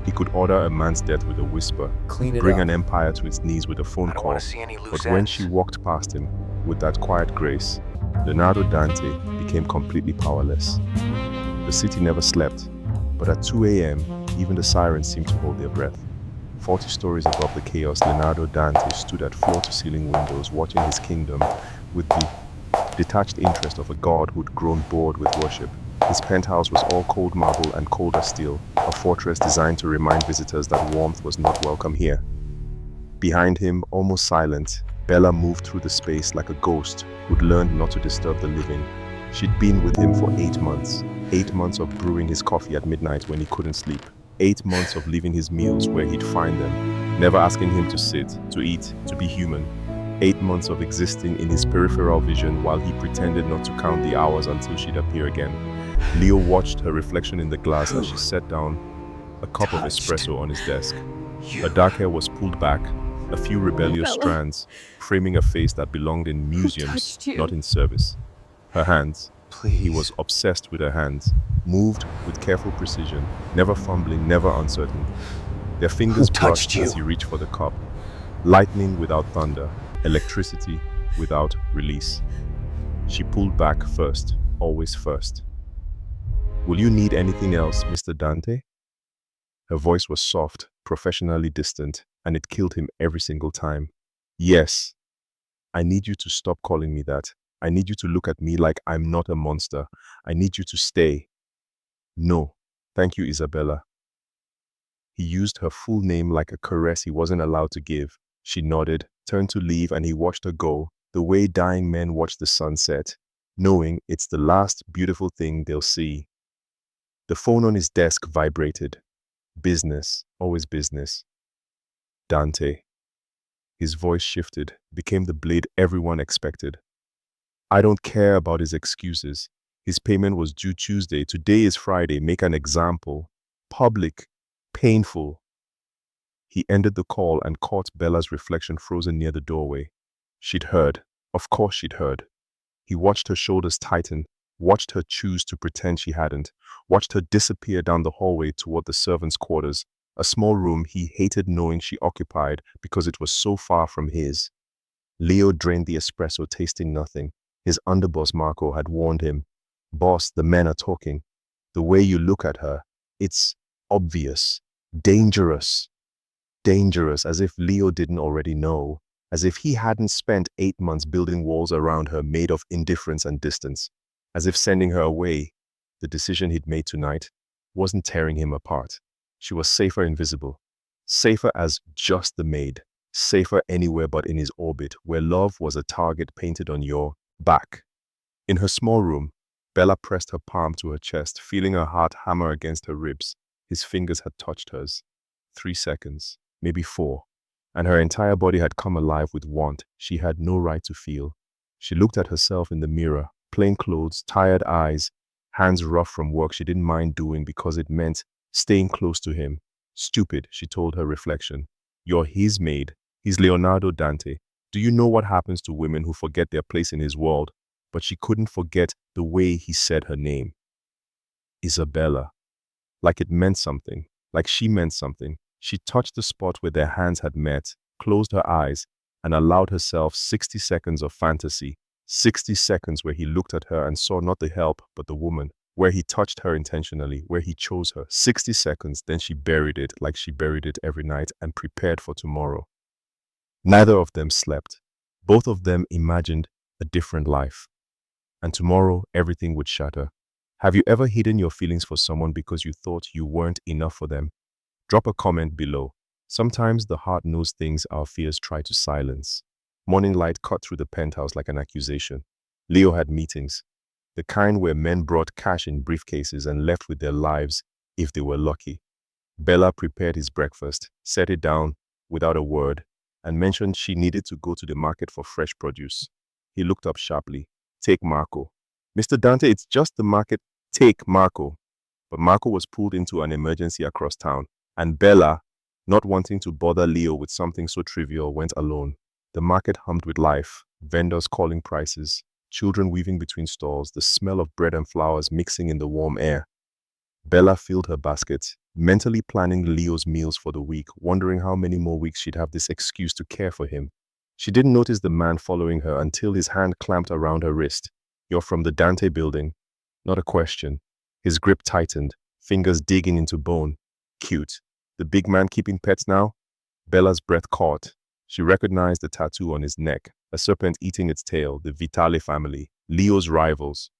He could order a man's death with a whisper, bring an empire to its knees with a phone call. But when she walked past him with that quiet grace, Leonardo Dante became completely powerless. The city never slept, but at 2 a.m., even the sirens seemed to hold their breath. 40 stories above the chaos, Leonardo Dante stood at floor-to-ceiling windows watching his kingdom with the detached interest of a god who'd grown bored with worship. His penthouse was all cold marble and colder steel, a fortress designed to remind visitors that warmth was not welcome here. Behind him, almost silent, Bella moved through the space like a ghost who'd learned not to disturb the living. She'd been with him for 8 months. 8 months of brewing his coffee at midnight when he couldn't sleep. 8 months of leaving his meals where he'd find them, never asking him to sit, to eat, to be human. 8 months of existing in his peripheral vision while he pretended not to count the hours until she'd appear again. Leo watched her reflection in the glass as she set down a cup of espresso on his desk. Her dark hair was pulled back, a few rebellious strands, framing a face that belonged in museums, not in service. Her hands, he was obsessed with her hands, moved with careful precision, never fumbling, never uncertain. Their fingers brushed as he reached for the cup. Lightning without thunder, electricity without release. She pulled back first, always first. "Will you need anything else, Mr. Dante?" Her voice was soft, professionally distant, and it killed him every single time. "Yes. I need you to stop calling me that. I need you to look at me like I'm not a monster. I need you to stay." "No. Thank you, Isabella." He used her full name like a caress he wasn't allowed to give. She nodded, turned to leave, and he watched her go, the way dying men watch the sun set, knowing it's the last beautiful thing they'll see. The phone on his desk vibrated. Business, always business. Dante. His voice shifted, became the blade everyone expected. "I don't care about his excuses. His payment was due Tuesday. Today is Friday. Make an example. Public. Painful." He ended the call and caught Bella's reflection frozen near the doorway. She'd heard. Of course she'd heard. He watched her shoulders tighten, watched her choose to pretend she hadn't, watched her disappear down the hallway toward the servants' quarters, a small room he hated knowing she occupied because it was so far from his. Leo drained the espresso, tasting nothing. His underboss Marco had warned him, "Boss, the men are talking. The way you look at her, it's obvious. Dangerous." Dangerous, as if Leo didn't already know, as if he hadn't spent 8 months building walls around her made of indifference and distance, as if sending her away, the decision he'd made tonight, wasn't tearing him apart. She was safer invisible, safer as just the maid, safer anywhere but in his orbit, where love was a target painted on your back. In her small room, Bella pressed her palm to her chest, feeling her heart hammer against her ribs. His fingers had touched hers. 3 seconds, maybe 4, and her entire body had come alive with want she had no right to feel. She looked at herself in the mirror, plain clothes, tired eyes, hands rough from work she didn't mind doing because it meant staying close to him. "Stupid," she told her reflection. "You're his maid. He's Leonardo Dante. Do you know what happens to women who forget their place in his world?" But she couldn't forget the way he said her name. Isabella. Like it meant something, like she meant something. She touched the spot where their hands had met, closed her eyes, and allowed herself 60 seconds of fantasy. 60 seconds where he looked at her and saw not the help, but the woman. Where he touched her intentionally, where he chose her. 60 seconds, then she buried it like she buried it every night and prepared for tomorrow. Neither of them slept. Both of them imagined a different life. And tomorrow, everything would shatter. Have you ever hidden your feelings for someone because you thought you weren't enough for them? Drop a comment below. Sometimes the heart knows things our fears try to silence. Morning light cut through the penthouse like an accusation. Leo had meetings, the kind where men brought cash in briefcases and left with their lives if they were lucky. Bella prepared his breakfast, set it down without a word, and mentioned she needed to go to the market for fresh produce. He looked up sharply. "Take Marco." "Mr. Dante, it's just the market." "Take Marco." But Marco was pulled into an emergency across town, and Bella, not wanting to bother Leo with something so trivial, went alone. The market hummed with life, vendors calling prices, children weaving between stalls, the smell of bread and flowers mixing in the warm air. Bella filled her basket, mentally planning Leo's meals for the week, wondering how many more weeks she'd have this excuse to care for him. She didn't notice the man following her until his hand clamped around her wrist. "You're from the Dante building?" Not a question. His grip tightened, fingers digging into bone. "Cute. The big man keeping pets now?" Bella's breath caught. She recognized the tattoo on his neck, a serpent eating its tail, the Vitale family, Leo's rivals.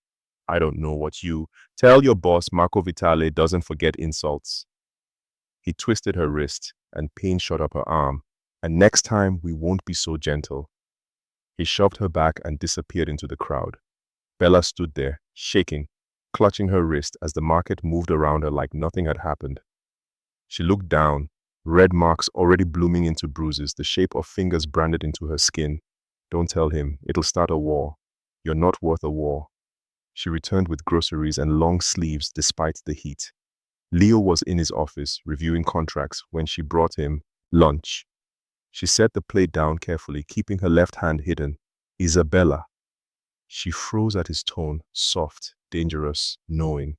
"I don't know what you... Tell your boss Marco Vitale doesn't forget insults." He twisted her wrist, and pain shot up her arm. "And next time, we won't be so gentle." He shoved her back and disappeared into the crowd. Bella stood there, shaking, clutching her wrist as the market moved around her like nothing had happened. She looked down, red marks already blooming into bruises, the shape of fingers branded into her skin. "Don't tell him, it'll start a war. You're not worth a war." She returned with groceries and long sleeves despite the heat. Leo was in his office, reviewing contracts, when she brought him lunch. She set the plate down carefully, keeping her left hand hidden. "Isabella." She froze at his tone, soft, dangerous, knowing.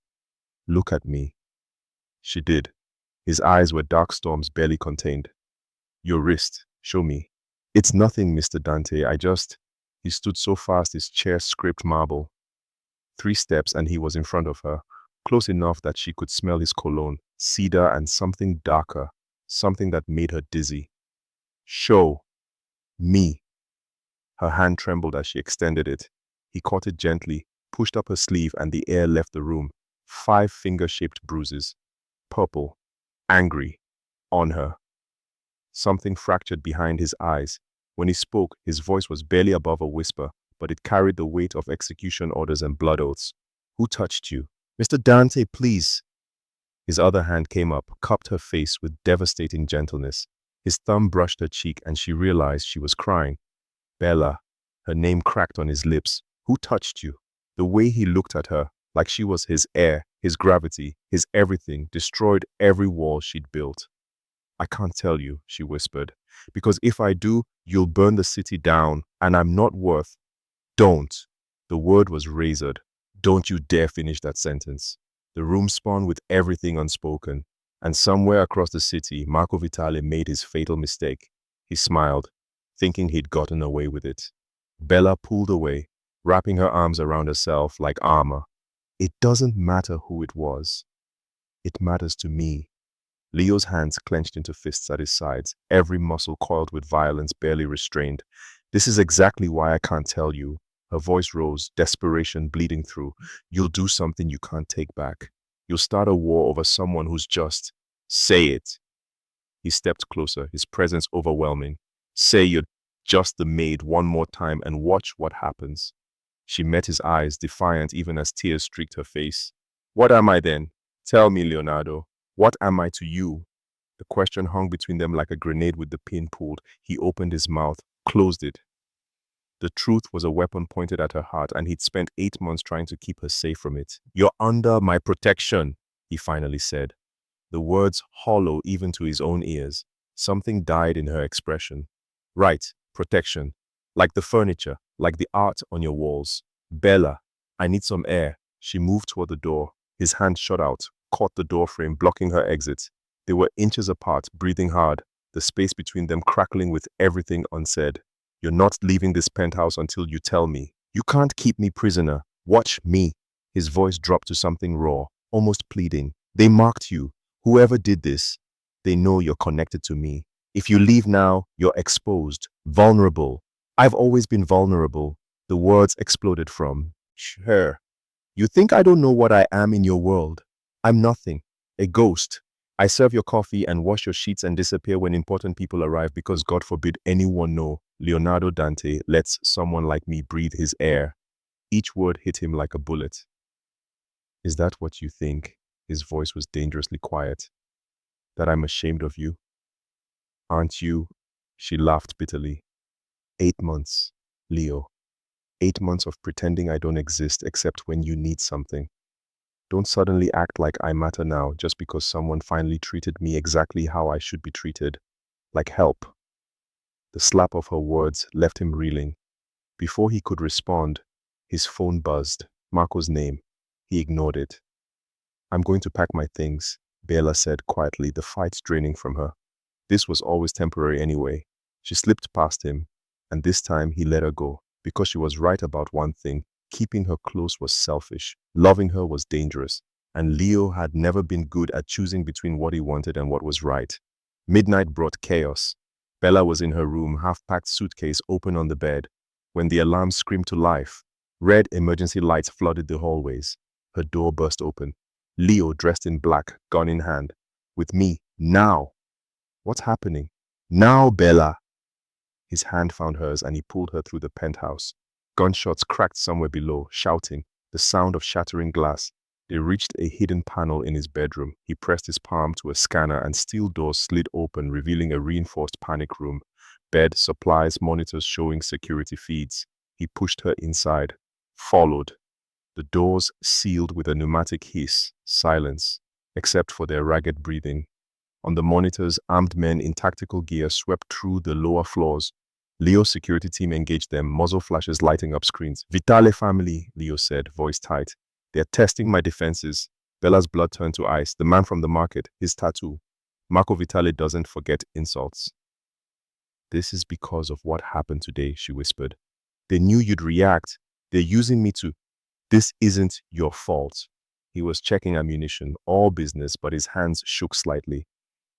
"Look at me." She did. His eyes were dark storms barely contained. "Your wrist. Show me." "It's nothing, Mr. Dante. I just..." He stood so fast his chair scraped marble. 3 steps and he was in front of her, close enough that she could smell his cologne, cedar and something darker, something that made her dizzy. "Show me." Her hand trembled as she extended it. He caught it gently, pushed up her sleeve, and the air left the room. 5 finger-shaped bruises. Purple. Angry. On her. Something fractured behind his eyes. When he spoke, his voice was barely above a whisper, but it carried the weight of execution orders and blood oaths. "Who touched you?" "Mr. Dante, please." His other hand came up, cupped her face with devastating gentleness. His thumb brushed her cheek and she realized she was crying. "Bella." Her name cracked on his lips. "Who touched you?" The way he looked at her, like she was his air, his gravity, his everything, destroyed every wall she'd built. "I can't tell you," she whispered, "because if I do, you'll burn the city down, and I'm not worth..." "Don't." The word was razored. "Don't you dare finish that sentence." The room spun with everything unspoken, and somewhere across the city, Marco Vitale made his fatal mistake. He smiled, thinking he'd gotten away with it. Bella pulled away, wrapping her arms around herself like armor. "It doesn't matter who it was. It matters to me." Leo's hands clenched into fists at his sides, every muscle coiled with violence barely restrained. "This is exactly why I can't tell you." Her voice rose, desperation bleeding through. "You'll do something you can't take back. You'll start a war over someone who's just..." "Say it." He stepped closer, his presence overwhelming. "Say you're just the maid one more time and watch what happens." She met his eyes, defiant even as tears streaked her face. "What am I then? Tell me, Leonardo. What am I to you?" The question hung between them like a grenade with the pin pulled. He opened his mouth, closed it. The truth was a weapon pointed at her heart, and he'd spent 8 months trying to keep her safe from it. "You're under my protection," he finally said. The words hollow even to his own ears. Something died in her expression. "Right, protection. Like the furniture, like the art on your walls." "Bella, I need some air." She moved toward the door. His hand shot out, caught the doorframe, blocking her exit. They were inches apart, breathing hard, the space between them crackling with everything unsaid. "You're not leaving this penthouse until you tell me. You can't keep me prisoner. Watch me." His voice dropped to something raw, almost pleading. "They marked you. Whoever did this, they know you're connected to me. If you leave now, you're exposed, vulnerable." "I've always been vulnerable." The words exploded from her. "You think I don't know what I am in your world? I'm nothing. A ghost. I serve your coffee and wash your sheets and disappear when important people arrive because God forbid anyone know Leonardo Dante lets someone like me breathe his air." Each word hit him like a bullet. "Is that what you think?" His voice was dangerously quiet. "That I'm ashamed of you? Aren't you?" She laughed bitterly. 8 months, Leo. 8 months of pretending I don't exist except when you need something. Don't suddenly act like I matter now just because someone finally treated me exactly how I should be treated. Like help." The slap of her words left him reeling. Before he could respond, his phone buzzed. Marco's name. He ignored it. "I'm going to pack my things. Bella said quietly, the fight draining from her. This was always temporary anyway. She slipped past him, and this time he let her go, because she was right about one thing. Keeping her close was selfish. Loving her was dangerous. And Leo had never been good at choosing between what he wanted and what was right. Midnight brought chaos. Bella was in her room, half-packed suitcase open on the bed, when the alarm screamed to life. Red emergency lights flooded the hallways. Her door burst open. Leo, dressed in black, gun in hand. With me, now. What's happening? Now, Bella. His hand found hers and he pulled her through the penthouse. Gunshots cracked somewhere below, shouting, the sound of shattering glass. They reached a hidden panel in his bedroom. He pressed his palm to a scanner and steel doors slid open, revealing a reinforced panic room. Bed, supplies, monitors showing security feeds. He pushed her inside, followed. The doors sealed with a pneumatic hiss, silence, except for their ragged breathing. On the monitors, armed men in tactical gear swept through the lower floors. Leo's security team engaged them, muzzle flashes lighting up screens. Vitale family, Leo said, voice tight. They're testing my defenses. Bella's blood turned to ice. The man from the market, his tattoo. Marco Vitale doesn't forget insults. This is because of what happened today, she whispered. They knew you'd react. They're using me to... This isn't your fault. He was checking ammunition, all business, but his hands shook slightly.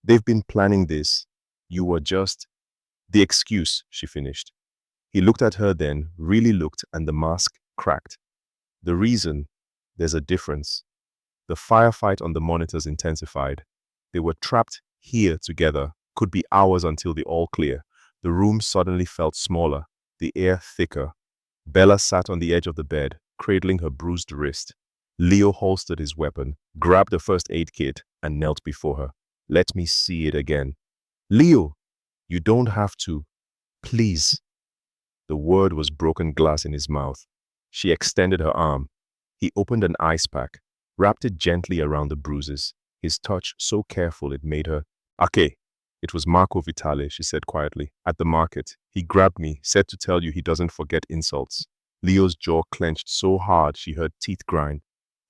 They've been planning this. You were just... The excuse, she finished. He looked at her then, really looked, and the mask cracked. The reason, there's a difference. The firefight on the monitors intensified. They were trapped here together. Could be hours until the all clear. The room suddenly felt smaller, the air thicker. Bella sat on the edge of the bed, cradling her bruised wrist. Leo holstered his weapon, grabbed a first aid kit, and knelt before her. Let me see it again. Leo, you don't have to. Please. The word was broken glass in his mouth. She extended her arm. He opened an ice pack, wrapped it gently around the bruises, his touch so careful it made her... Okay. It was Marco Vitale, she said quietly, at the market. He grabbed me, said to tell you he doesn't forget insults. Leo's jaw clenched so hard she heard teeth grind.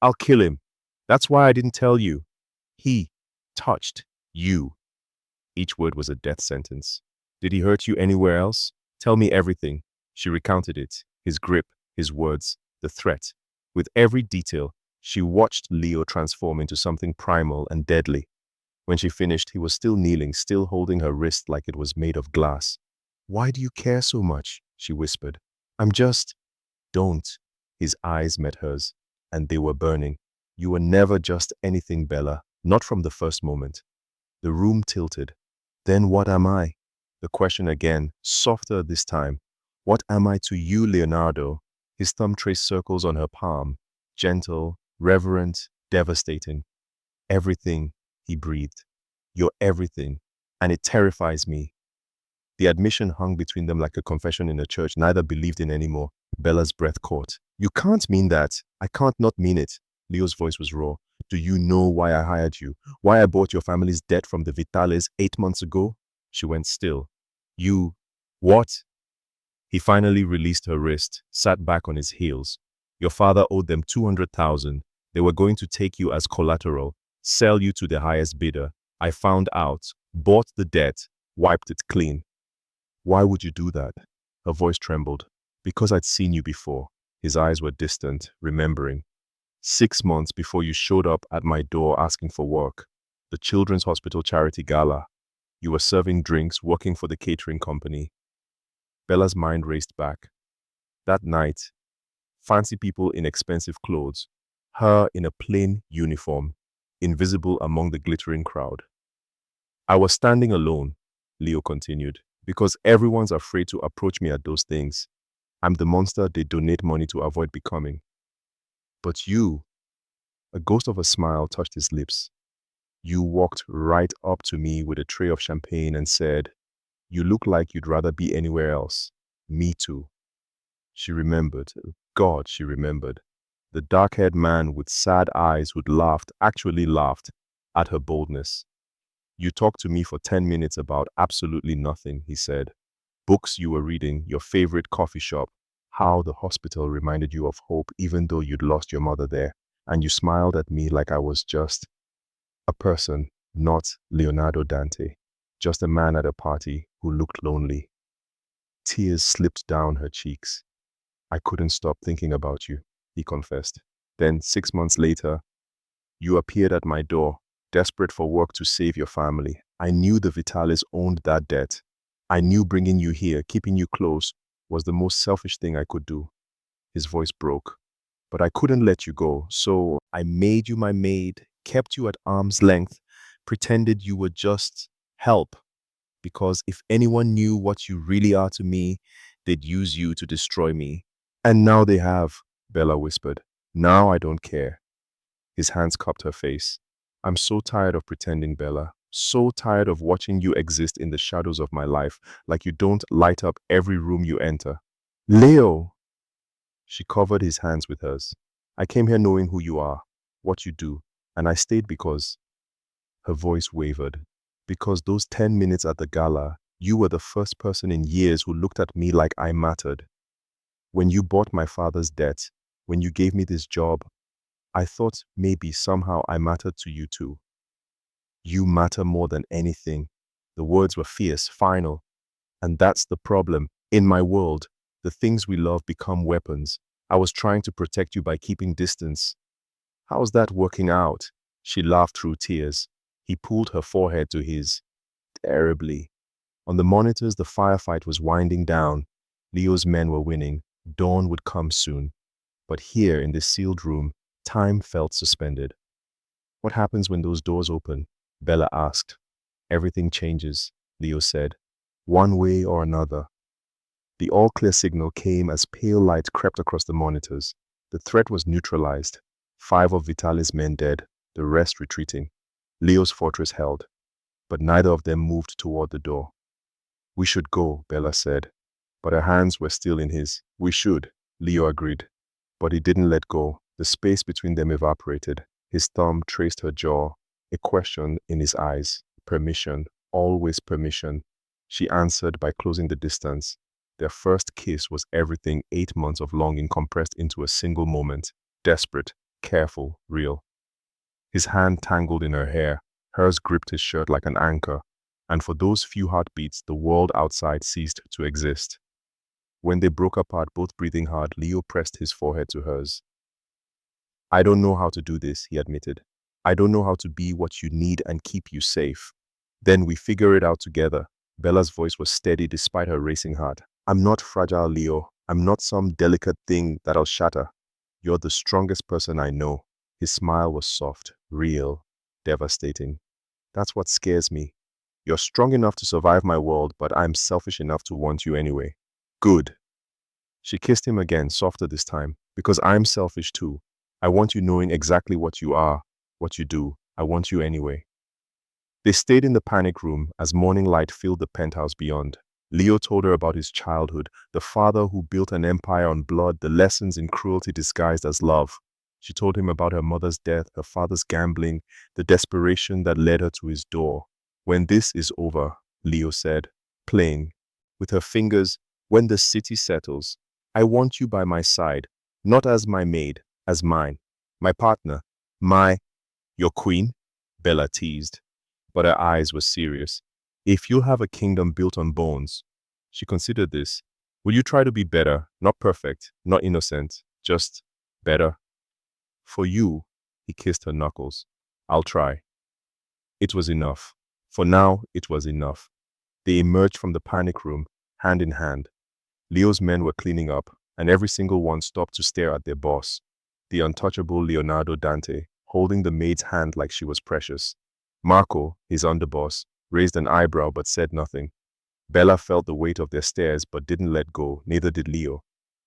I'll kill him. That's why I didn't tell you. He touched you. Each word was a death sentence. Did he hurt you anywhere else? Tell me everything. She recounted it, his grip, his words, the threat. With every detail, she watched Leo transform into something primal and deadly. When she finished, he was still kneeling, still holding her wrist like it was made of glass. Why do you care so much? She whispered. I'm just... Don't. His eyes met hers, and they were burning. You were never just anything, Bella, not from the first moment. The room tilted. Then what am I? The question again, softer this time. What am I to you, Leonardo? His thumb traced circles on her palm. Gentle, reverent, devastating. Everything, he breathed. You're everything, and it terrifies me. The admission hung between them like a confession in a church neither believed in anymore. Bella's breath caught. You can't mean that. I can't not mean it. Leo's voice was raw. Do you know why I hired you? Why I bought your family's debt from the Vitales 8 months ago? She went still. You... What? He finally released her wrist, sat back on his heels. Your father owed them 200,000. They were going to take you as collateral, sell you to the highest bidder. I found out, bought the debt, wiped it clean. Why would you do that? Her voice trembled. Because I'd seen you before. His eyes were distant, remembering. 6 months before you showed up at my door asking for work. The Children's Hospital Charity Gala. You were serving drinks, working for the catering company. Bella's mind raced back. That night, fancy people in expensive clothes, her in a plain uniform, invisible among the glittering crowd. I was standing alone, Leo continued, because everyone's afraid to approach me at those things. I'm the monster they donate money to avoid becoming. But you, a ghost of a smile touched his lips. You walked right up to me with a tray of champagne and said, you look like you'd rather be anywhere else. Me too. She remembered. God, she remembered. The dark-haired man with sad eyes who'd laughed, actually laughed, at her boldness. You talked to me for 10 minutes about absolutely nothing, he said. Books you were reading, your favorite coffee shop, how the hospital reminded you of hope even though you'd lost your mother there, and you smiled at me like I was just... A person, not Leonardo Dante. Just a man at a party who looked lonely. Tears slipped down her cheeks. I couldn't stop thinking about you, he confessed. Then, 6 months later, you appeared at my door, desperate for work to save your family. I knew the Vitalis owned that debt. I knew bringing you here, keeping you close, was the most selfish thing I could do. His voice broke. But I couldn't let you go, so I made you my maid, kept you at arm's length, pretended you were just help. Because if anyone knew what you really are to me, they'd use you to destroy me. And now they have, Bella whispered. Now I don't care. His hands cupped her face. I'm so tired of pretending, Bella. So tired of watching you exist in the shadows of my life, like you don't light up every room you enter. Leo! She covered his hands with hers. I came here knowing who you are, what you do, and I stayed because... Her voice wavered. Because those 10 minutes at the gala, you were the first person in years who looked at me like I mattered. When you bought my father's debt, when you gave me this job, I thought maybe somehow I mattered to you too. You matter more than anything. The words were fierce, final. And that's the problem. In my world, the things we love become weapons. I was trying to protect you by keeping distance. How's that working out? She laughed through tears. He pulled her forehead to his. Terribly. On the monitors, the firefight was winding down. Leo's men were winning. Dawn would come soon. But here in this sealed room, time felt suspended. What happens when those doors open? Bella asked. Everything changes, Leo said. One way or another. The all-clear signal came as pale light crept across the monitors. The threat was neutralized. 5 of Vitalis' men dead, the rest retreating. Leo's fortress held, but neither of them moved toward the door. We should go, Bella said, but her hands were still in his. We should, Leo agreed, but he didn't let go. The space between them evaporated. His thumb traced her jaw, a question in his eyes. Permission, always permission. She answered by closing the distance. Their first kiss was everything 8 months of longing compressed into a single moment. Desperate, careful, real. His hand tangled in her hair. Hers gripped his shirt like an anchor. And for those few heartbeats, the world outside ceased to exist. When they broke apart, both breathing hard, Leo pressed his forehead to hers. I don't know how to do this, he admitted. I don't know how to be what you need and keep you safe. Then we figure it out together. Bella's voice was steady despite her racing heart. I'm not fragile, Leo. I'm not some delicate thing that'll shatter. You're the strongest person I know. His smile was soft, real, devastating. That's what scares me. You're strong enough to survive my world, but I'm selfish enough to want you anyway. Good. She kissed him again, softer this time, because I'm selfish too. I want you knowing exactly what you are, what you do. I want you anyway. They stayed in the panic room as morning light filled the penthouse beyond. Leo told her about his childhood, the father who built an empire on blood, the lessons in cruelty disguised as love. She told him about her mother's death, her father's gambling, the desperation that led her to his door. When this is over, Leo said, playing with her fingers, when the city settles, I want you by my side, not as my maid, as mine, my partner, your queen, Bella teased. But her eyes were serious. If you'll have a kingdom built on bones, she considered this, will you try to be better, not perfect, not innocent, just better? For you, he kissed her knuckles. I'll try. It was enough. For now, it was enough. They emerged from the panic room, hand in hand. Leo's men were cleaning up, and every single one stopped to stare at their boss, the untouchable Leonardo Dante, holding the maid's hand like she was precious. Marco, his underboss, raised an eyebrow but said nothing. Bella felt the weight of their stares but didn't let go, neither did Leo.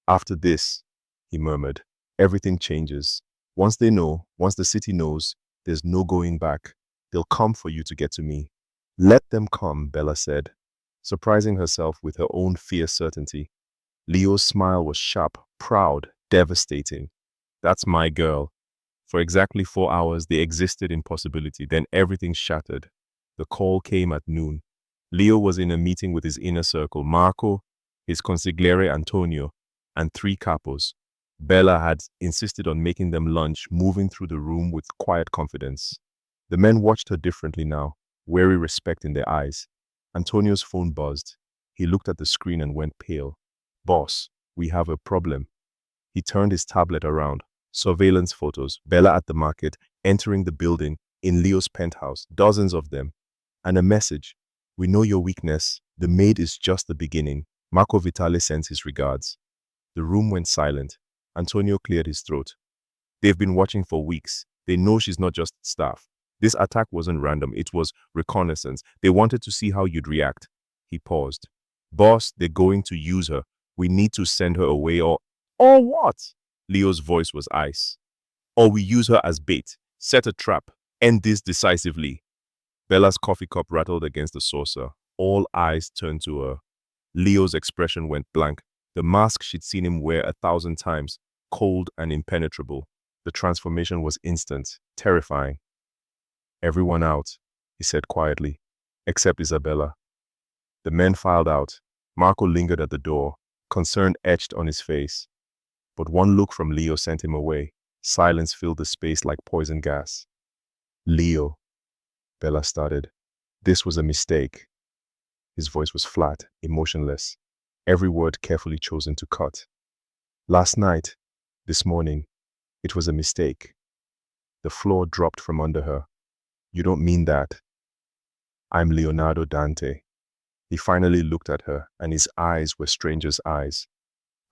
After this, he murmured, everything changes. Once they know, once the city knows, there's no going back. They'll come for you to get to me. Let them come, Bella said, surprising herself with her own fierce certainty. Leo's smile was sharp, proud, devastating. That's my girl. For exactly 4 hours, they existed in possibility. Then everything shattered. The call came at noon. Leo was in a meeting with his inner circle, Marco, his consigliere Antonio, and 3 capos. Bella had insisted on making them lunch, moving through the room with quiet confidence. The men watched her differently now, wary respect in their eyes. Antonio's phone buzzed. He looked at the screen and went pale. Boss, we have a problem. He turned his tablet around. Surveillance photos, Bella at the market, entering the building, in Leo's penthouse, dozens of them. And a message. We know your weakness. The maid is just the beginning. Marco Vitale sends his regards. The room went silent. Antonio cleared his throat. They've been watching for weeks. They know she's not just staff. This attack wasn't random. It was reconnaissance. They wanted to see how you'd react. He paused. Boss, they're going to use her. We need to send her away or what? Leo's voice was ice. Or we use her as bait. Set a trap. End this decisively. Bella's coffee cup rattled against the saucer. All eyes turned to her. Leo's expression went blank. The mask she'd seen him wear 1,000 times, cold and impenetrable. The transformation was instant, terrifying. Everyone out, he said quietly, except Isabella. The men filed out. Marco lingered at the door, concern etched on his face. But one look from Leo sent him away. Silence filled the space like poison gas. Leo, Bella started. This was a mistake. His voice was flat, emotionless, every word carefully chosen to cut. Last night, this morning, it was a mistake. The floor dropped from under her. You don't mean that. I'm Leonardo Dante. He finally looked at her, and his eyes were strangers' eyes.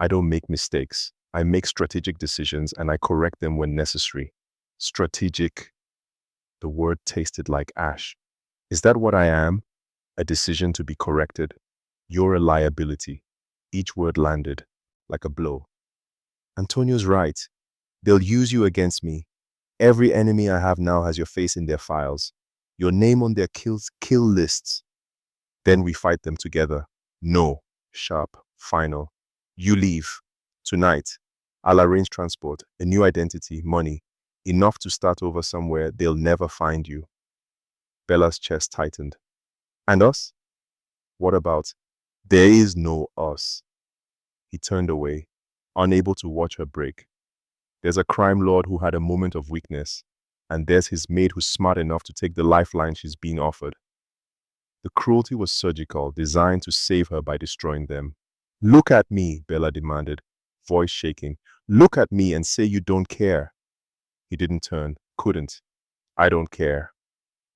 I don't make mistakes. I make strategic decisions, and I correct them when necessary. Strategic. The word tasted like ash. Is that what I am? A decision to be corrected? You're a liability. Each word landed, like a blow. Antonio's right. They'll use you against me. Every enemy I have now has your face in their files. Your name on their kill lists. Then we fight them together. No. Sharp. Final. You leave. Tonight. I'll arrange transport, a new identity, money. Enough to start over somewhere they'll never find you. Bella's chest tightened. And us? What about? There is no us. He turned away, unable to watch her break. There's a crime lord who had a moment of weakness, and there's his maid who's smart enough to take the lifeline she's being offered. The cruelty was surgical, designed to save her by destroying them. Look at me, Bella demanded, voice shaking. Look at me and say you don't care. He didn't turn, couldn't. I don't care.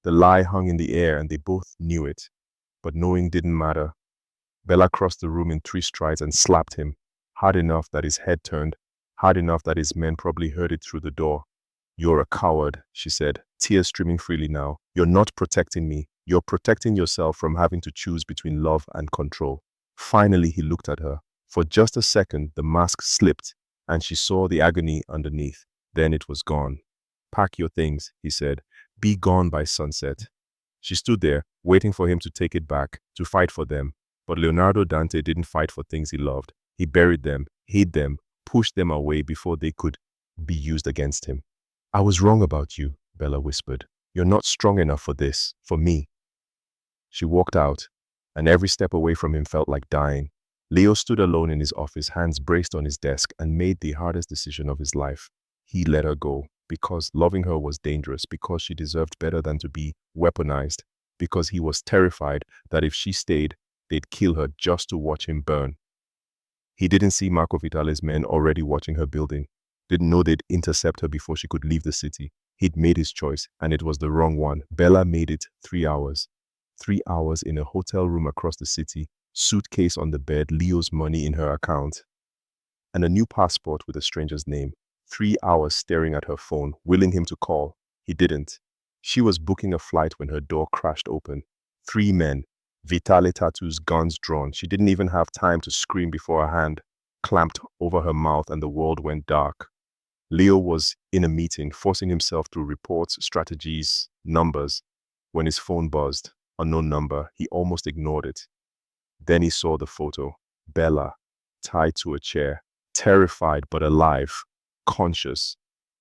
The lie hung in the air and they both knew it. But knowing didn't matter. Bella crossed the room in 3 strides and slapped him, hard enough that his head turned, hard enough that his men probably heard it through the door. You're a coward, she said, tears streaming freely now. You're not protecting me. You're protecting yourself from having to choose between love and control. Finally, he looked at her. For just a second, the mask slipped, and she saw the agony underneath. Then it was gone. Pack your things, he said. Be gone by sunset. She stood there, waiting for him to take it back, to fight for them. But Leonardo Dante didn't fight for things he loved. He buried them, hid them, pushed them away before they could be used against him. I was wrong about you, Bella whispered. You're not strong enough for this, for me. She walked out, and every step away from him felt like dying. Leo stood alone in his office, hands braced on his desk, and made the hardest decision of his life. He let her go, because loving her was dangerous, because she deserved better than to be weaponized, because he was terrified that if she stayed, they'd kill her just to watch him burn. He didn't see Marco Vitale's men already watching her building, didn't know they'd intercept her before she could leave the city. He'd made his choice, and it was the wrong one. Bella made it 3 hours. 3 hours in a hotel room across the city, suitcase on the bed, Leo's money in her account, and a new passport with a stranger's name. 3 hours staring at her phone, willing him to call. He didn't. She was booking a flight when her door crashed open. 3 men, Vitale tattoos, guns drawn. She didn't even have time to scream before her hand clamped over her mouth and the world went dark. Leo was in a meeting, forcing himself through reports, strategies, numbers. When his phone buzzed, unknown number, he almost ignored it. Then he saw the photo. Bella, tied to a chair, terrified but alive, conscious.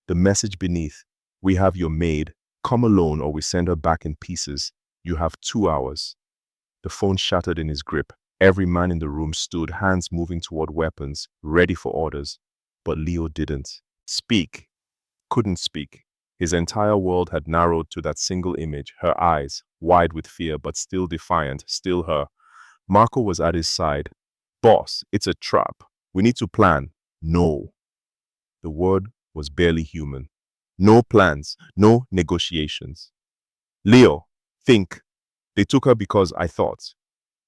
The message beneath, we have your maid, come alone or we send her back in pieces. You have 2 hours. The phone shattered in his grip. Every man in the room stood, hands moving toward weapons, ready for orders. But Leo didn't. Speak. Couldn't speak. His entire world had narrowed to that single image, her eyes, wide with fear but still defiant, still her. Marco was at his side. Boss, it's a trap. We need to plan. No. The word was barely human. No plans, no negotiations. Leo, think. They took her because I thought.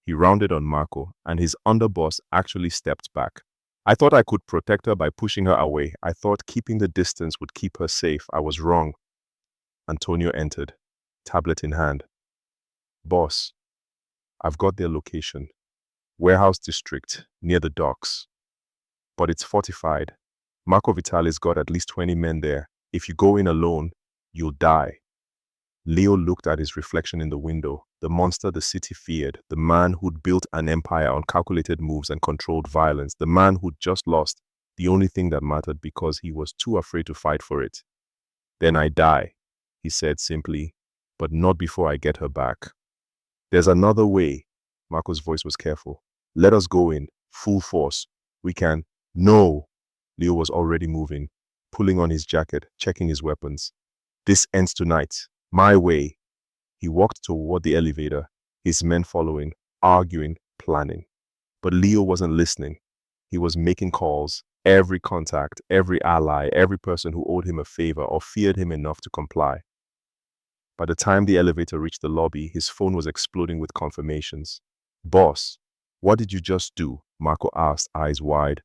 He rounded on Marco, and his underboss actually stepped back. I thought I could protect her by pushing her away. I thought keeping the distance would keep her safe. I was wrong. Antonio entered, tablet in hand. Boss, I've got their location. Warehouse district, near the docks. But it's fortified. Marco Vitale's got at least 20 men there. If you go in alone, you'll die. Leo looked at his reflection in the window, the monster the city feared, the man who'd built an empire on calculated moves and controlled violence, the man who'd just lost the only thing that mattered because he was too afraid to fight for it. Then I die, he said simply, but not before I get her back. There's another way. Marco's voice was careful. Let us go in, full force. We can. No. Leo was already moving, pulling on his jacket, checking his weapons. This ends tonight. My way. He walked toward the elevator, his men following, arguing, planning. But Leo wasn't listening. He was making calls. Every contact, every ally, every person who owed him a favor or feared him enough to comply. By the time the elevator reached the lobby, his phone was exploding with confirmations. Boss, what did you just do? Marco asked, eyes wide.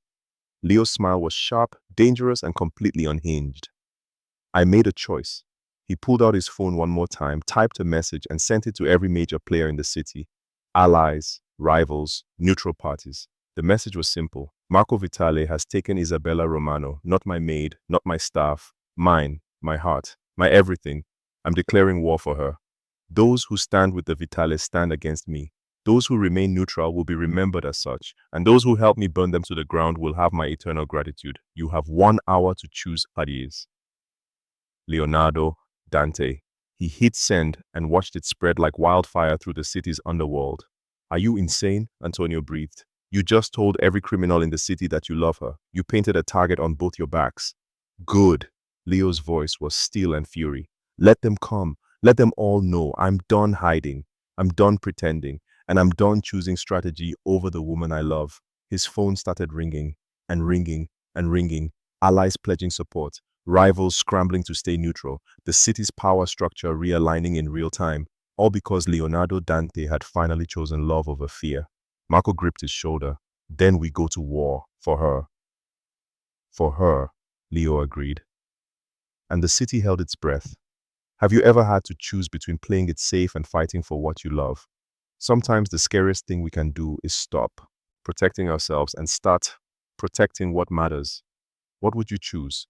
Leo's smile was sharp, dangerous, and completely unhinged. I made a choice. He pulled out his phone one more time, typed a message, and sent it to every major player in the city. Allies, rivals, neutral parties. The message was simple. Marco Vitale has taken Isabella Romano, not my maid, not my staff, mine, my heart, my everything. I'm declaring war for her. Those who stand with the Vitales stand against me. Those who remain neutral will be remembered as such, and those who help me burn them to the ground will have my eternal gratitude. You have 1 hour to choose parties. Leonardo Dante. He hit send and watched it spread like wildfire through the city's underworld. Are you insane? Antonio breathed. You just told every criminal in the city that you love her. You painted a target on both your backs. Good. Leo's voice was steel and fury. Let them come. Let them all know. I'm done hiding. I'm done pretending. And I'm done choosing strategy over the woman I love. His phone started ringing and ringing and ringing. Allies pledging support. Rivals scrambling to stay neutral. The city's power structure realigning in real time. All because Leonardo Dante had finally chosen love over fear. Marco gripped his shoulder. Then we go to war. For her. For her, Leo agreed. And the city held its breath. Have you ever had to choose between playing it safe and fighting for what you love? Sometimes the scariest thing we can do is stop protecting ourselves and start protecting what matters. What would you choose?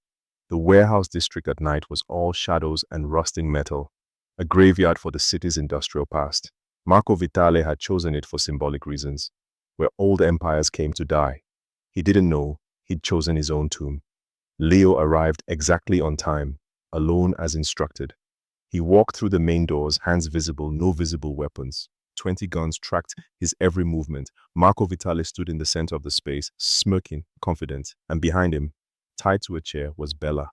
The warehouse district at night was all shadows and rusting metal, a graveyard for the city's industrial past. Marco Vitale had chosen it for symbolic reasons, where old empires came to die. He didn't know he'd chosen his own tomb. Leo arrived exactly on time, alone as instructed. He walked through the main doors, hands visible, no visible weapons. 20 guns tracked his every movement. Marco Vitale stood in the center of the space, smirking, confident, and behind him, tied to a chair, was Bella.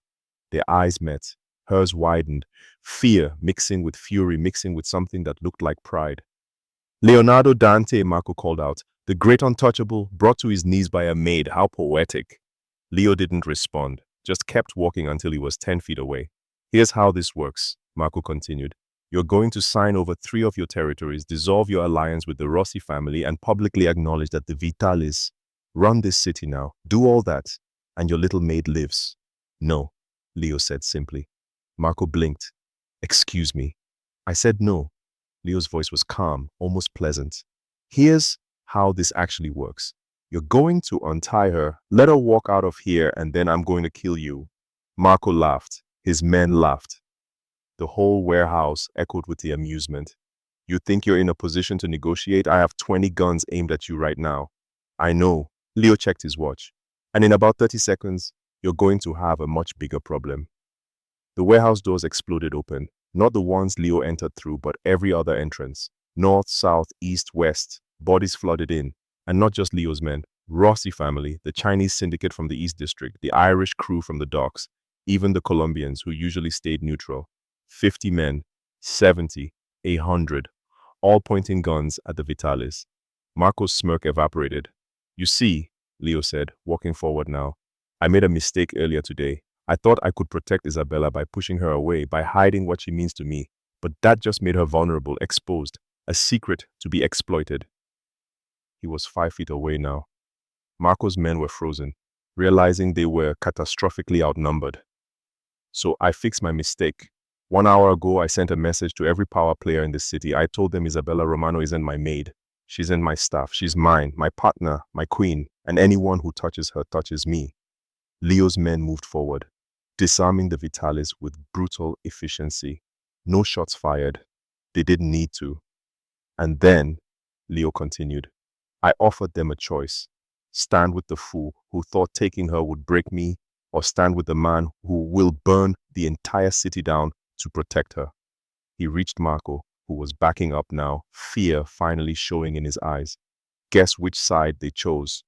Their eyes met. Hers widened, fear mixing with fury, mixing with something that looked like pride. Leonardo Dante, Marco called out, the great untouchable, brought to his knees by a maid. How poetic. Leo didn't respond, just kept walking until he was 10 feet away. Here's how this works, Marco continued. You're going to sign over 3 of your territories, dissolve your alliance with the Rossi family, and publicly acknowledge that the Vitales run this city now. Do all that, and your little maid lives. No, Leo said simply. Marco blinked. Excuse me. I said no. Leo's voice was calm, almost pleasant. Here's how this actually works. You're going to untie her, let her walk out of here, and then I'm going to kill you. Marco laughed. His men laughed. The whole warehouse echoed with the amusement. You think you're in a position to negotiate? I have 20 guns aimed at you right now. I know. Leo checked his watch. And in about 30 seconds, you're going to have a much bigger problem. The warehouse doors exploded open. Not the ones Leo entered through, but every other entrance. North, south, east, west. Bodies flooded in. And not just Leo's men. Rossi family, the Chinese syndicate from the East District, the Irish crew from the docks. even the Colombians who usually stayed neutral. 50 men, 70, 100, all pointing guns at the Vitales. Marco's smirk evaporated. You see, Leo said, walking forward now, I made a mistake earlier today. I thought I could protect Isabella by pushing her away, by hiding what she means to me, but that just made her vulnerable, exposed, a secret to be exploited. He was 5 feet away now. Marco's men were frozen, realizing they were catastrophically outnumbered. So I fixed my mistake. 1 hour ago, I sent a message to every power player in the city. I told them Isabella Romano isn't my maid. She's in my staff. She's mine, my partner, my queen, and anyone who touches her touches me. Leo's men moved forward, disarming the Vitales with brutal efficiency. No shots fired. They didn't need to. And then, Leo continued, I offered them a choice. Stand with the fool who thought taking her would break me, or stand with the man who will burn the entire city down to protect her. He reached Marco, who was backing up now, fear finally showing in his eyes. Guess which side they chose.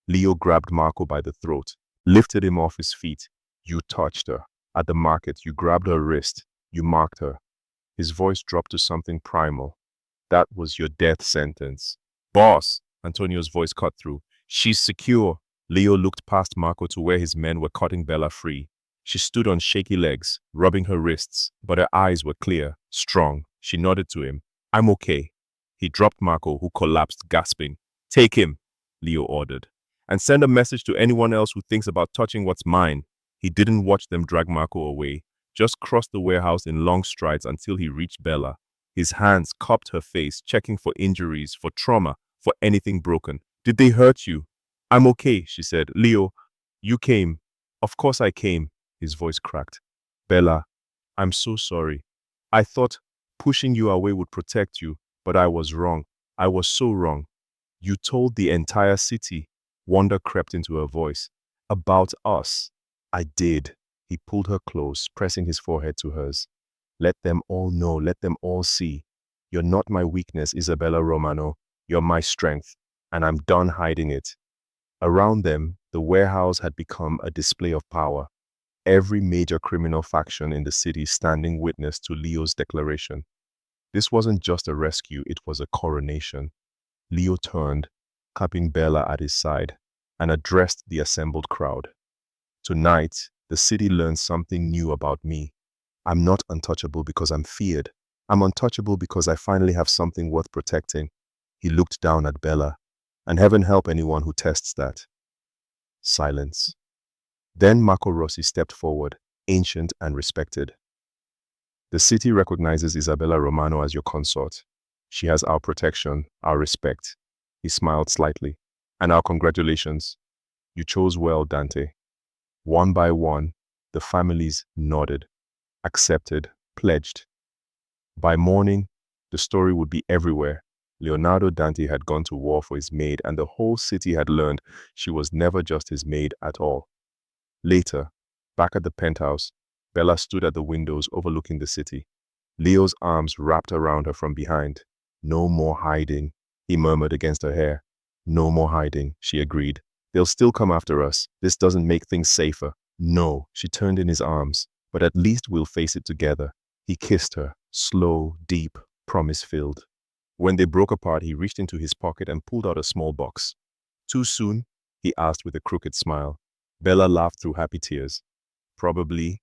Leo grabbed Marco by the throat, lifted him off his feet. You touched her. At the market, you grabbed her wrist. You marked her. His voice dropped to something primal. That was your death sentence. Boss, Antonio's voice cut through. She's secure. Leo looked past Marco to where his men were cutting Bella free. She stood on shaky legs, rubbing her wrists, but her eyes were clear, strong. She nodded to him. I'm okay. He dropped Marco, who collapsed, gasping. Take him, Leo ordered, and send a message to anyone else who thinks about touching what's mine. He didn't watch them drag Marco away, just crossed the warehouse in long strides until he reached Bella. His hands cupped her face, checking for injuries, for trauma, for anything broken. Did they hurt you? I'm okay, she said. Leo, you came. Of course I came. His voice cracked. Bella, I'm so sorry. I thought pushing you away would protect you, but I was wrong. I was so wrong. You told the entire city. Wonder crept into her voice. About us. I did. He pulled her close, pressing his forehead to hers. Let them all know, let them all see. You're not my weakness, Isabella Romano. You're my strength, and I'm done hiding it. Around them, the warehouse had become a display of power. Every major criminal faction in the city standing witness to Leo's declaration. This wasn't just a rescue, it was a coronation. Leo turned, cupping Bella at his side, and addressed the assembled crowd. Tonight, the city learned something new about me. I'm not untouchable because I'm feared. I'm untouchable because I finally have something worth protecting. He looked down at Bella, and heaven help anyone who tests that. Silence. Then Marco Rossi stepped forward, ancient and respected. The city recognizes Isabella Romano as your consort. She has our protection, our respect. He smiled slightly. And our congratulations. You chose well, Dante. One by one, the families nodded, accepted, pledged. By morning, the story would be everywhere. Leonardo Dante had gone to war for his maid, and the whole city had learned she was never just his maid at all. Later, back at the penthouse, Bella stood at the windows overlooking the city. Leo's arms wrapped around her from behind. No more hiding, he murmured against her hair. No more hiding, she agreed. They'll still come after us. This doesn't make things safer. No, she turned in his arms, but at least we'll face it together. He kissed her, slow, deep, promise-filled. When they broke apart, he reached into his pocket and pulled out a small box. Too soon? He asked with a crooked smile. Bella laughed through happy tears. Probably.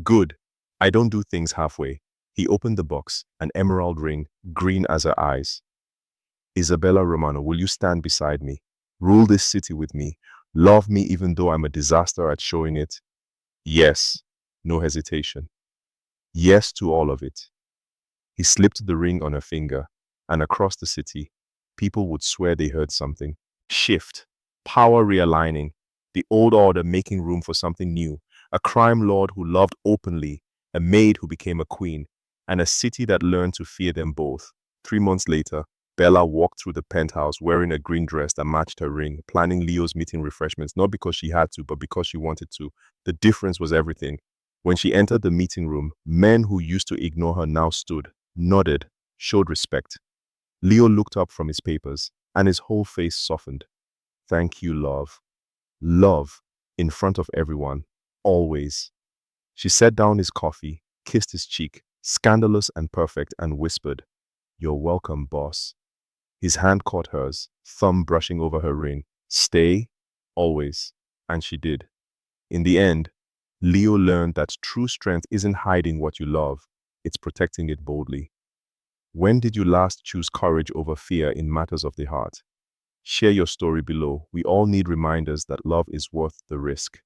Good. I don't do things halfway. He opened the box, an emerald ring, green as her eyes. Isabella Romano, will you stand beside me? Rule this city with me. Love me even though I'm a disaster at showing it. Yes. No hesitation. Yes to all of it. He slipped the ring on her finger, and across the city, people would swear they heard something. Shift. Power realigning. The old order making room for something new. A crime lord who loved openly, a maid who became a queen, and a city that learned to fear them both. 3 months later, Bella walked through the penthouse wearing a green dress that matched her ring, planning Leo's meeting refreshments, not because she had to, but because she wanted to. The difference was everything. When she entered the meeting room, men who used to ignore her now stood, nodded, showed respect. Leo looked up from his papers, and his whole face softened. Thank you, love. Love, in front of everyone, always. She set down his coffee, kissed his cheek, scandalous and perfect, and whispered, "You're welcome, boss." His hand caught hers, thumb brushing over her ring. "Stay, always." And she did. In the end, Leo learned that true strength isn't hiding what you love, it's protecting it boldly. When did you last choose courage over fear in matters of the heart? Share your story below. We all need reminders that love is worth the risk.